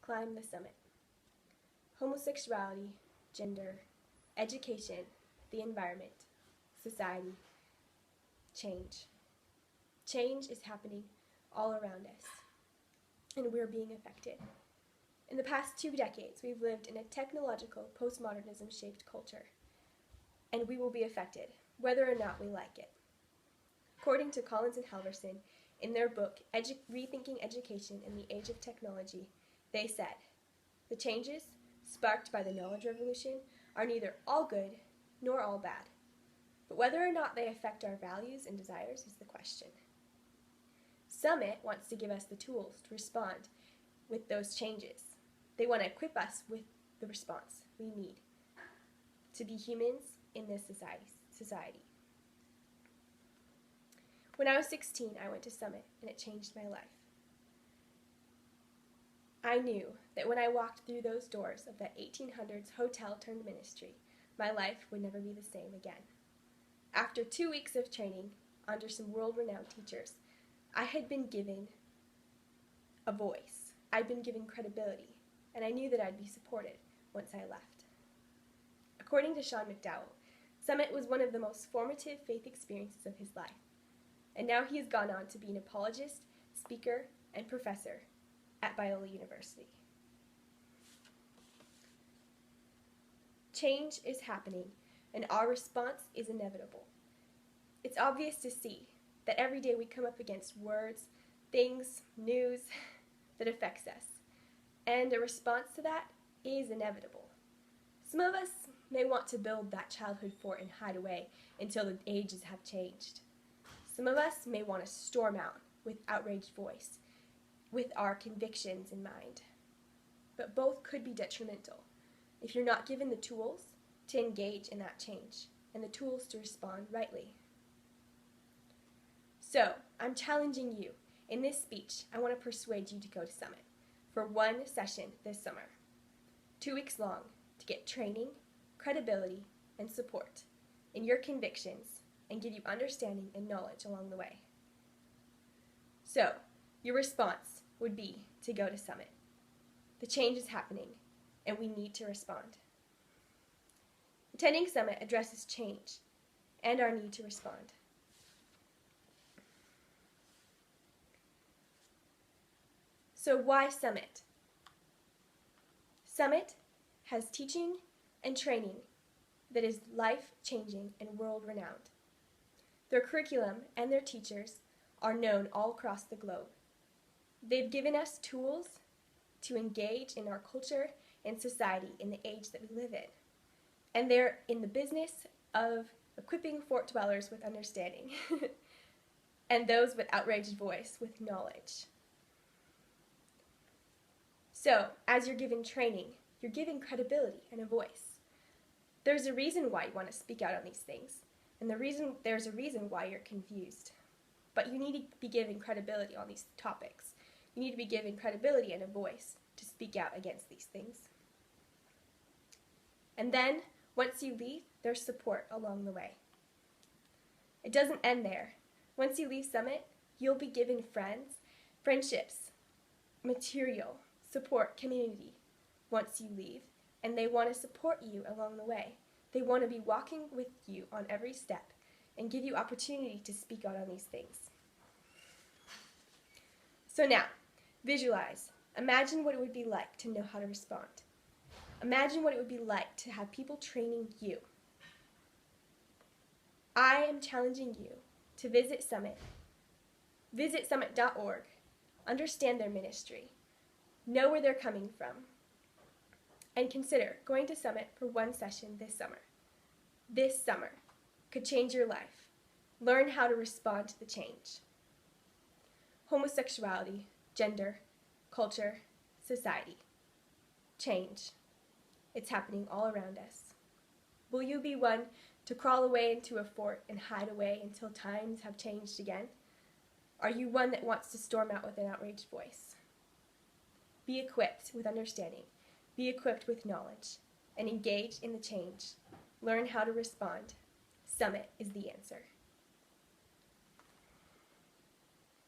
Climb the summit. Homosexuality, gender, education, the environment, society, change. Change is happening all around us, and we're being affected. In the past 2 decades, we've lived in a technological, postmodernism-shaped culture, and we will be affected, whether or not we like it. According to Collins and Halverson, in their book, Rethinking Education in the Age of Technology, they said, "The changes sparked by the knowledge revolution are neither all good nor all bad, but whether or not they affect our values and desires is the question." Summit wants to give us the tools to respond with those changes. They want to equip us with the response we need to be humans in this society. When I was 16, I went to Summit, and it changed my life. I knew that when I walked through those doors of that 1800s hotel-turned-ministry, my life would never be the same again. After 2 weeks of training under some world-renowned teachers, I had been given a voice. I'd been given credibility, and I knew that I'd be supported once I left. According to Sean McDowell, Summit was one of the most formative faith experiences of his life, and now he has gone on to be an apologist, speaker, and professor at Biola University. Change is happening, and our response is inevitable. It's obvious to see that every day we come up against words, things, news that affects us, and a response to that is inevitable. Some of us may want to build that childhood fort and hide away until the ages have changed. Some of us may want to storm out with outraged voice, with our convictions in mind. But both could be detrimental if you're not given the tools to engage in that change and the tools to respond rightly. So, I'm challenging you. In this speech, I want to persuade you to go to Summit for one session this summer, 2 weeks long, to get training, credibility, and support in your convictions and give you understanding and knowledge along the way. So, your response would be to go to Summit. The change is happening, and we need to respond. Attending Summit addresses change and our need to respond. So why Summit? Summit has teaching and training that is life-changing and world-renowned. Their curriculum and their teachers are known all across the globe. They've given us tools to engage in our culture and society in the age that we live in. And they're in the business of equipping fort dwellers with understanding and those with outraged voice with knowledge. So, as you're given training, you're given credibility and a voice. There's a reason why you want to speak out on these things, and there's a reason why you're confused. But you need to be given credibility on these topics. You need to be given credibility and a voice to speak out against these things. And then, once you leave, there's support along the way. It doesn't end there. Once you leave Summit, you'll be given friendships, material, support, community once you leave, and they want to support you along the way. They want to be walking with you on every step and give you opportunity to speak out on these things. So now, visualize. Imagine what it would be like to know how to respond. Imagine what it would be like to have people training you. I am challenging you to visit Summit. Visit summit.org. Understand their ministry. Know where they're coming from. And consider going to Summit for one session this summer. This summer could change your life. Learn how to respond to the change. Homosexuality, gender, culture, society. Change. It's happening all around us. Will you be one to crawl away into a fort and hide away until times have changed again? Are you one that wants to storm out with an outraged voice? Be equipped with understanding. Be equipped with knowledge. And engage in the change. Learn how to respond. Summit is the answer.